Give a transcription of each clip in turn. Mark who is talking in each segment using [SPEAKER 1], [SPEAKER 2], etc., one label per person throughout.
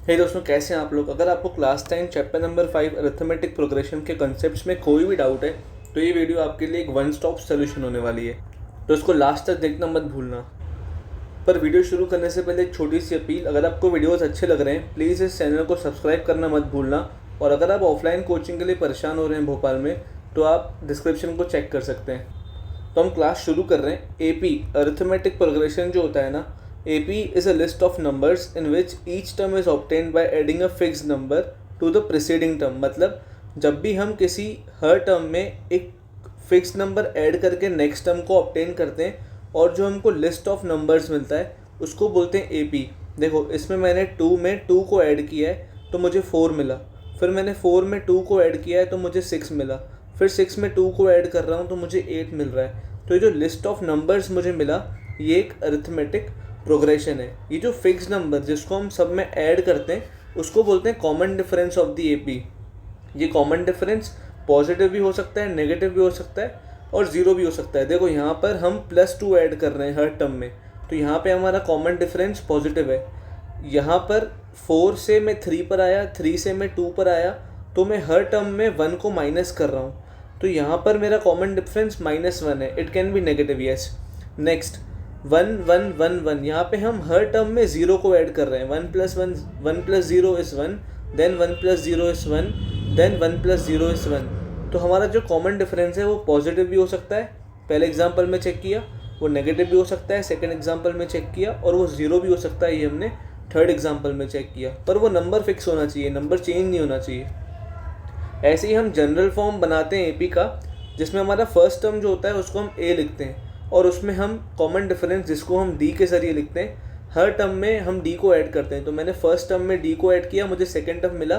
[SPEAKER 1] हे दोस्तों, कैसे हैं आप लोग। अगर आपको class 10 chapter number 5 arithmetic progression के कॉन्सेप्ट्स में कोई भी डाउट है तो ये वीडियो आपके लिए एक वन स्टॉप सोल्यूशन होने वाली है, तो इसको लास्ट तक देखना मत भूलना। पर वीडियो शुरू करने से पहले एक छोटी सी अपील, अगर आपको वीडियोस अच्छे लग रहे हैं प्लीज़ इस चैनल को सब्सक्राइब करना मत भूलना। और अगर आप ऑफलाइन कोचिंग के लिए परेशान हो रहे हैं भोपाल में, तो आप डिस्क्रिप्शन को चेक कर सकते हैं। तो हम क्लास शुरू कर रहे हैं। एपी अरिथमेटिक प्रोग्रेशन जो होता है ना, AP is a list of numbers in which each term is obtained by adding a fixed number to the preceding term। मतलब जब भी हम किसी हर टर्म में एक फिक्स नंबर ऐड करके नेक्स्ट टर्म को ऑब्टेन करते हैं और जो हमको लिस्ट ऑफ नंबर्स मिलता है उसको बोलते हैं AP। देखो, इसमें मैंने 2 में 2 को ऐड किया है तो मुझे 4 मिला, फिर मैंने 4 में 2 को ऐड किया है तो मुझे 6 मिला, फिर 6 में 2 को ऐड कर रहा हूँ तो मुझे 8 मिल रहा है। तो ये जो लिस्ट ऑफ नंबर्स मुझे मिला ये एक अरिथमेटिक प्रोग्रेशन है। ये जो फिक्स नंबर जिसको हम सब में ऐड करते हैं उसको बोलते हैं common difference of the AP। ये कॉमन डिफरेंस पॉजिटिव भी हो सकता है, नेगेटिव भी हो सकता है और ज़ीरो भी हो सकता है। देखो, यहाँ पर हम +2 ऐड कर रहे हैं हर टर्म में, तो यहाँ पे हमारा कॉमन डिफरेंस पॉजिटिव है। यहाँ पर 4 से मैं 3 पर आया, 3 से मैं 2 पर आया, तो मैं हर टर्म में 1 को माइनस कर रहा हूँ, तो यहाँ पर मेरा कॉमन डिफरेंस -1 है। It can be negative, yes. Next 1 1 1 1, यहाँ पे हम हर टर्म में 0 को ऐड कर रहे हैं। 1 + 1 1 + 0 is 1, then 1 + 0 is 1, then 1 + 0 is 1। तो हमारा जो कॉमन डिफरेंस है वो पॉजिटिव भी हो सकता है, पहले एग्जांपल में चेक किया, वो नेगेटिव भी हो सकता है सेकंड एग्जांपल में चेक किया, और वो 0 भी हो सकता है, ये हमने थर्ड एग्जांपल में चेक किया। पर वो नंबर फिक्स होना चाहिए, नंबर चेंज नहीं होना चाहिए। ऐसे ही हम जनरल फॉर्म बनाते हैं AP का, जिसमें हमारा फर्स्ट टर्म जो होता है उसको हम A लिखते हैं और उसमें हम कॉमन डिफरेंस जिसको हम D के ज़रिए लिखते हैं, हर टर्म में हम D को ऐड करते हैं। तो मैंने फर्स्ट टर्म में D को ऐड किया, मुझे सेकंड टर्म मिला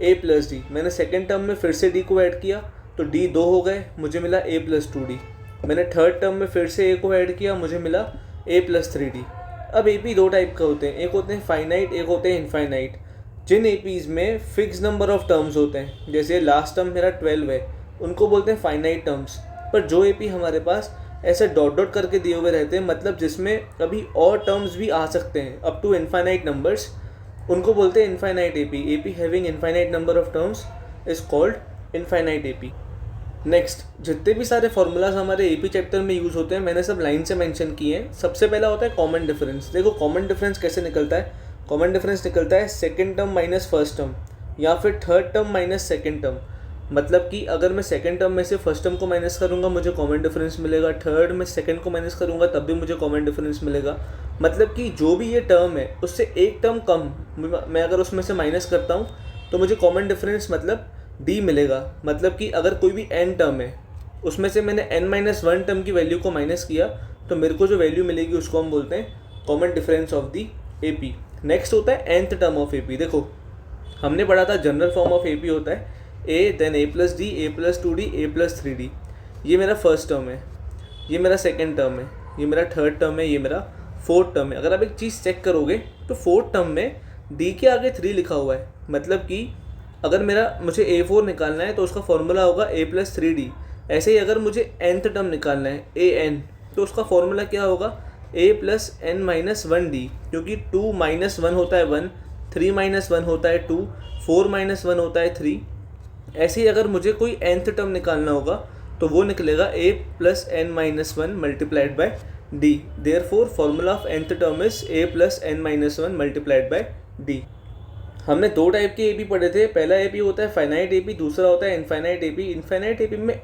[SPEAKER 1] A + D। मैंने सेकंड टर्म में फिर से D को ऐड किया तो D 2 हो गए, मुझे मिला A + 2D। मैंने थर्ड टर्म में फिर से A को ऐड किया, मुझे मिला A + 3D। अब AP 2 टाइप का होते हैं, एक होते हैं फाइनाइट, एक होते हैं इनफाइनाइट। जिन APs में फिक्स नंबर ऑफ टर्म्स होते हैं, जैसे लास्ट टर्म मेरा 12 है, उनको बोलते हैं फाइनाइट टर्म्स। पर जो AP हमारे पास ऐसे डॉट डॉट करके दिए हुए रहते हैं, मतलब जिसमें कभी और टर्म्स भी आ सकते हैं अप टू इनफाइनाइट नंबर्स, उनको बोलते हैं infinite AP। AP having infinite number of terms is called infinite AP। Next, जितने भी सारे फॉर्मूलाज हमारे AP चैप्टर में यूज़ होते हैं मैंने सब लाइन से मेंशन किए हैं। सबसे पहला होता है कॉमन डिफरेंस। देखो, कॉमन डिफरेंस कैसे निकलता है। कॉमन डिफरेंस निकलता है second term minus first term, या फिर third term minus second term. मतलब कि अगर मैं सेकंड टर्म में से फर्स्ट टर्म को माइनस करूंगा मुझे कॉमन डिफरेंस मिलेगा, थर्ड में सेकंड को माइनस करूंगा तब भी मुझे कॉमन डिफरेंस मिलेगा। मतलब कि जो भी ये टर्म है उससे एक टर्म कम मैं अगर उसमें से माइनस करता हूँ तो मुझे कॉमन डिफरेंस मतलब D मिलेगा। मतलब कि अगर कोई भी n टर्म है उसमें से मैंने n-1 टर्म की वैल्यू को माइनस किया तो मेरे को जो वैल्यू मिलेगी उसको हम बोलते हैं common difference of the AP। Next होता है nth टर्म ऑफ AP। देखो, हमने पढ़ा था जनरल फॉर्म ऑफ AP होता है A, then A + D, A + 2D, A + 3D। ये मेरा फर्स्ट टर्म है, ये मेरा सेकेंड टर्म है, ये मेरा थर्ड टर्म है, ये मेरा फोर्थ टर्म है। अगर आप एक चीज़ चेक करोगे तो फोर्थ टर्म में D के आगे 3 लिखा हुआ है। मतलब कि अगर मुझे A4 निकालना है तो उसका फॉर्मूला होगा A + 3D। ऐसे ही अगर मुझे nth टर्म निकालना है AN, तो उसका फॉर्मूला क्या होगा A + n-1D, क्योंकि 2 - 1 होता है 1, 3 - 1 होता है 2, 4 - 1 होता है 3। ऐसे ही अगर मुझे कोई nth टर्म निकालना होगा तो वो निकलेगा A + n-1 multiplied by D। Therefore formula of nth term is A + n-1 multiplied by D। हमने 2 टाइप के AP पढ़े थे। पहला AP होता है फाइनाइट AP, दूसरा होता है इनफाइनाइट AP। इनफाइनाइट AP में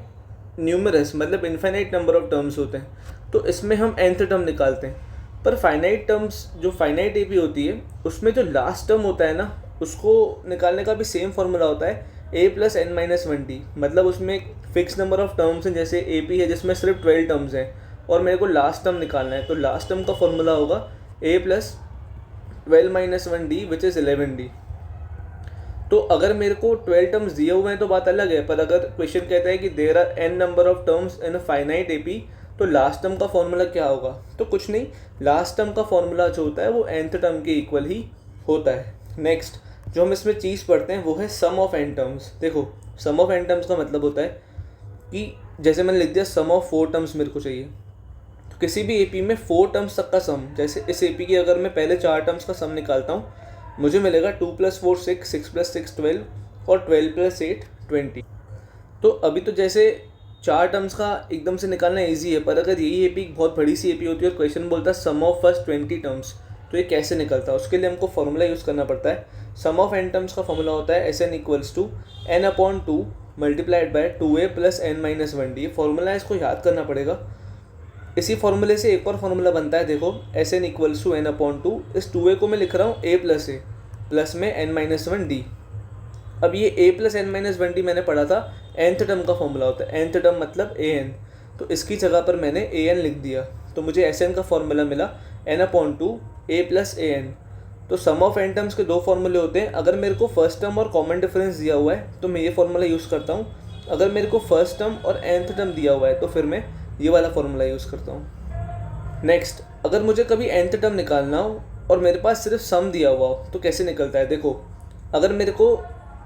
[SPEAKER 1] न्यूमरस मतलब इनफाइनाइट नंबर ऑफ टर्म्स होते हैं, तो इसमें हम nth टर्म निकालते हैं। पर फाइनाइट टर्म्स जो फाइनाइट AP होती है उसमें जो लास्ट टर्म होता है ना, उसको निकालने का भी सेम फार्मूला होता है A + n-1D। मतलब उसमें एक फिक्स नंबर ऑफ टर्म्स हैं, जैसे AP है जिसमें सिर्फ 12 टर्म्स हैं और मेरे को लास्ट टर्म निकालना है, तो लास्ट टर्म का फॉर्मूला होगा A + 12 - 1D which is 11D। तो अगर मेरे को 12 टर्म्स दिए हुए हैं तो बात अलग है, पर अगर क्वेश्चन कहता है कि there are n number of terms in a finite AP, तो लास्ट टर्म का फॉर्मूला क्या होगा। तो कुछ नहीं, लास्ट टर्म का फॉर्मूला जो होता है वो nth टर्म के इक्वल ही होता है। नेक्स्ट जो हम इसमें चीज़ पढ़ते हैं वो है सम ऑफ n टर्म्स। देखो, सम ऑफ n टर्म्स का मतलब होता है कि जैसे मैंने लिख दिया सम ऑफ 4 टर्म्स मेरे को चाहिए, किसी भी AP में 4 टर्म्स तक का सम, जैसे इस AP की अगर मैं पहले 4 टर्म्स का सम निकालता हूँ मुझे मिलेगा 2 + 4 6, 6 + 6 12 और 12 + 8 20। तो अभी तो जैसे 4 टर्म्स का एकदम से निकालना ईजी है, पर अगर यही एपी बहुत बड़ी सी एपी होती है और क्वेश्चन बोलता है सम ऑफ फर्स्ट 20 टर्म्स, तो ये कैसे निकलता है? उसके लिए हमको फॉर्मूला यूज़ करना पड़ता है। सम ऑफ n टर्म्स का फॉर्मूला होता है Sn = n/2 multiplied by 2a + n-1d। ये फॉर्मूला है, इसको याद करना पड़ेगा। इसी फॉर्मूले से एक और फॉर्मूला बनता है, देखो Sn = n/2। इस 2a को मैं लिख रहा हूँ a + a प्लस में n-1d। अब ये a + n-1d मैंने पढ़ा था nth टर्म का फॉर्मूला होता है। nth टर्म मतलब an, तो इसकी जगह पर मैंने an लिख दिया, तो मुझे Sn का फॉर्मूला मिला n/2 a + an। तो सम ऑफ n टर्म्स के दो फॉर्मूले होते हैं। अगर मेरे को फर्स्ट टर्म और कॉमन डिफरेंस दिया हुआ है तो मैं ये फॉर्मूला यूज़ करता हूँ। अगर मेरे को फर्स्ट टर्म और nth टर्म दिया हुआ है तो फिर मैं ये वाला फॉर्मूला यूज़ करता हूँ। नेक्स्ट, अगर मुझे कभी nth टर्म निकालना हो और मेरे पास सिर्फ सम दिया हुआ हो तो कैसे निकलता है? देखो, अगर मेरे को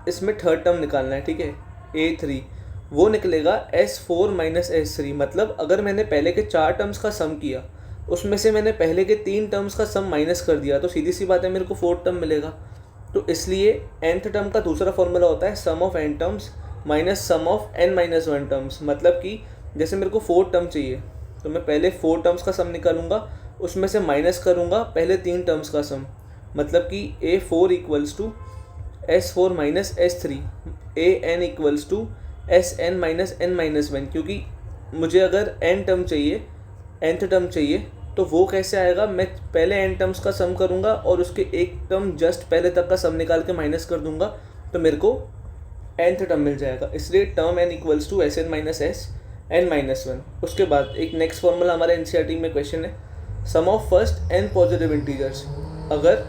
[SPEAKER 1] इसमें थर्ड टर्म निकालना है, ठीक है, a3, वो निकलेगा s4 - s3। मतलब अगर मैंने पहले के 4 टर्म्स का सम किया, उसमें से मैंने पहले के 3 टर्म्स का सम माइनस कर दिया, तो सीधी सी बात है मेरे को फोर्थ टर्म मिलेगा। तो इसलिए nth टर्म का दूसरा फॉर्मूला होता है sum of n terms minus sum of n-1 terms. मतलब कि जैसे मेरे को फोर्थ टर्म चाहिए तो मैं पहले 4 टर्म्स का सम निकालूंगा, उसमें से माइनस करूंगा पहले 3 टर्म्स का सम। मतलब कि a4 = s4 - s3, an = sn - n-1। क्योंकि मुझे अगर n टर्म चाहिए, nth टर्म चाहिए, तो वो कैसे आएगा? मैं पहले n टर्म्स का सम करूँगा और उसके एक टर्म जस्ट पहले तक का सम निकाल के माइनस कर दूंगा, तो मेरे को nth टर्म मिल जाएगा। इसलिए टर्म n = sn - n-1। उसके बाद एक नेक्स्ट फॉर्मूला हमारे एनसीईआरटी में क्वेश्चन है, sum of first n positive integers. अगर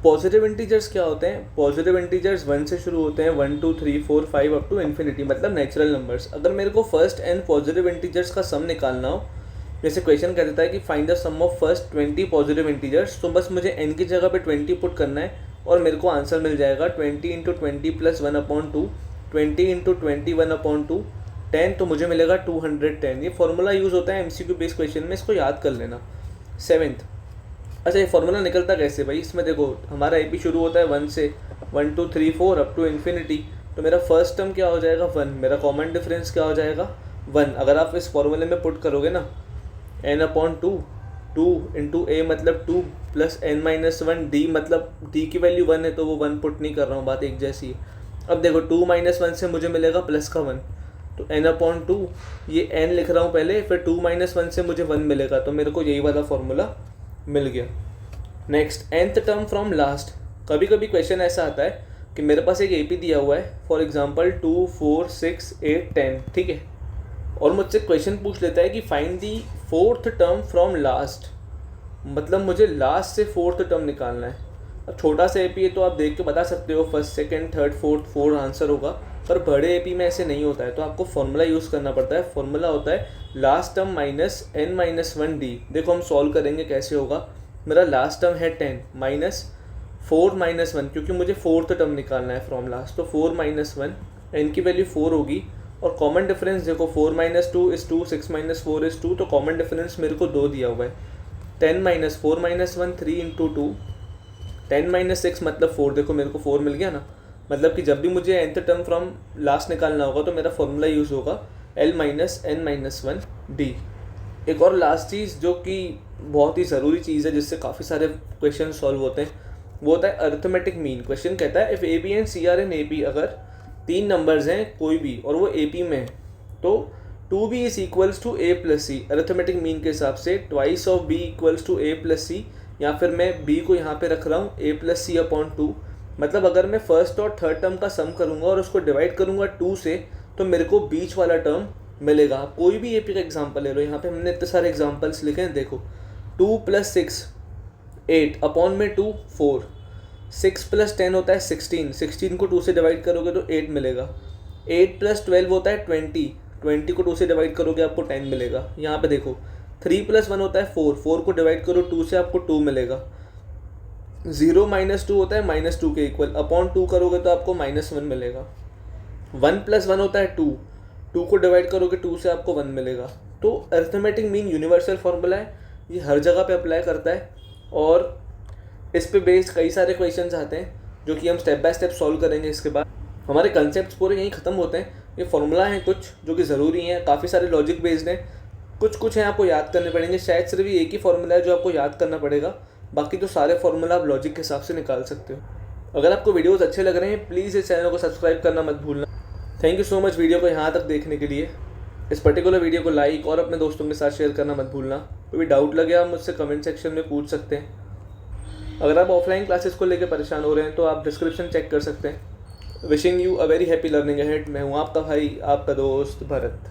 [SPEAKER 1] पॉजिटिव इंटीजर्स क्या होते हैं? पॉजिटिव इंटीजर्स 1 से शुरू होते हैं, 1 2 3 4 5 अप टू इन्फिनिटी, मतलब नेचुरल नंबर्स। अगर मेरे को फर्स्ट n पॉजिटिव इंटीजर्स का सम निकालना हो, जैसे क्वेश्चन कह देता है कि find the sum of first 20 positive integers, तो बस मुझे n की जगह पे 20 पुट करना है और मेरे को आंसर मिल जाएगा 20 × 20 + 1/2, 20 × 20 1/2, 10, तो मुझे मिलेगा 210। ये फॉर्मूला यूज़ होता है MCQ बेस्ड क्वेश्चन में, इसको याद कर लेना। 7th, अच्छा ये फॉर्मूला निकलता कैसे भाई? इसमें देखो हमारा AP शुरू होता है 1 से, 1 2 3 4 अप टू इन्फिनिटी। तो मेरा फर्स्ट टर्म क्या हो जाएगा? 1। मेरा कॉमन डिफरेंस क्या हो जाएगा? 1। अगर आप इस फॉर्मूले में पुट करोगे ना, n/2, 2 × a मतलब 2 + n-1, d मतलब d की वैल्यू 1 है तो वो 1 पुट नहीं कर रहा हूँ, बात एक जैसी है। अब देखो 2 - 1 से मुझे मिलेगा प्लस का 1, तो n/2, ये n लिख रहा हूँ पहले, फिर 2 - 1 से मुझे 1 मिलेगा, तो मेरे को यही वाला फॉर्मूला मिल गया। Next, nth term from last. कभी कभी क्वेश्चन ऐसा आता है कि मेरे पास एक AP दिया हुआ है, फॉर एग्जांपल 2 4 6 8 10, ठीक है, और मुझसे क्वेश्चन पूछ लेता है कि find the fourth term from last. मतलब मुझे लास्ट से फोर्थ टर्म निकालना है। अब छोटा सा AP है तो आप देख के बता सकते हो first second third fourth 4 answer होगा, पर बड़े AP में ऐसे नहीं होता है, तो आपको फॉर्मूला यूज़ करना पड़ता है। फॉर्मूला होता है लास्ट टर्म माइनस n-1d। देखो हम सॉल्व करेंगे कैसे होगा। मेरा लास्ट टर्म है 10 माइनस 4 - 1, क्योंकि मुझे फोर्थ टर्म निकालना है फ्रॉम लास्ट, तो 4 - 1, n की वैल्यू 4 होगी। और कॉमन डिफरेंस देखो 4 - 2 = 2, 6 - 4 = 2, तो कॉमन डिफरेंस मेरे को 2 दिया हुआ है। 10 - 4 - 1 3 × 2, 10 - 6 मतलब 4। देखो मेरे को 4 मिल गया ना। मतलब कि जब भी मुझे nth टर्म फ्रॉम लास्ट निकालना होगा तो मेरा फॉर्मूला यूज़ होगा L - n-1d। एक और लास्ट चीज़ जो कि बहुत ही ज़रूरी चीज़ है, जिससे काफ़ी सारे क्वेश्चन सॉल्व होते हैं, वो होता है अरिथमेटिक मीन। क्वेश्चन कहता है if AB and CR in AP, अगर 3 नंबर्स हैं कोई भी और वो AP में है, तो 2B = A + C। Arithmetic mean के हिसाब से twice of B = A + C, या फिर मैं B को यहाँ पे रख रहा हूँ A + C/2। मतलब अगर मैं फर्स्ट और थर्ड टर्म का सम करूँगा और उसको डिवाइड करूँगा 2 से, तो मेरे को बीच वाला टर्म मिलेगा। कोई भी AP का एग्जांपल ले लो, यहाँ पे हमने इतने सारे एग्जांपल्स लिखे हैं। देखो 2 + 6 8 अपॉन में 2 4, 6 + 10 होता है 16, 16 को 2 से डिवाइड करोगे तो 8 मिलेगा। 8 + 12 होता है 20, 20 को 2 से डिवाइड करोगे आपको 10 मिलेगा। यहाँ पे देखो 3 + 1 होता है 4, 4 को डिवाइड करो 2 से आपको 2 मिलेगा। 0 - 2 होता है -2 के इक्वल, अपॉन 2 करोगे तो आपको -1 मिलेगा। 1 + 1 होता है 2, 2 को डिवाइड करोगे 2 से आपको 1 मिलेगा। तो अरिथमेटिक मीन यूनिवर्सल फार्मूला है, ये हर जगह पे अप्लाई करता है। और इस पे बेस्ड कई सारे क्वेश्चंस आते हैं जो कि हम स्टेप बाय स्टेप सॉल्व करेंगे। इसके बाद हमारे कंसेप्ट पूरे यहीं ख़त्म होते हैं। ये फॉर्मूला हैं कुछ जो कि ज़रूरी हैं, काफ़ी सारे लॉजिक बेस्ड हैं, कुछ हैं आपको याद करने पड़ेंगे। शायद सिर्फ एक ही फार्मूला है जो आपको याद करना पड़ेगा, बाकी तो सारे फार्मूला आप लॉजिक के हिसाब से निकाल सकते हो। अगर आपको वीडियोस अच्छे लग रहे हैं प्लीज़ इस चैनल को सब्सक्राइब करना मत भूलना। Thank you so much video को यहाँ तक देखने के लिए। इस पर्टिकुलर वीडियो को लाइक और अपने दोस्तों के साथ शेयर करना मत भूलना। कोई भी डाउट लगे आप मुझसे कमेंट सेक्शन में पूछ सकते हैं। अगर आप ऑफलाइन क्लासेस को लेकर परेशान हो रहे हैं तो आप डिस्क्रिप्शन चेक कर सकते हैं। Wishing you a very happy learning ahead. मैं हूँ आपका भाई, आपका दोस्त भरत।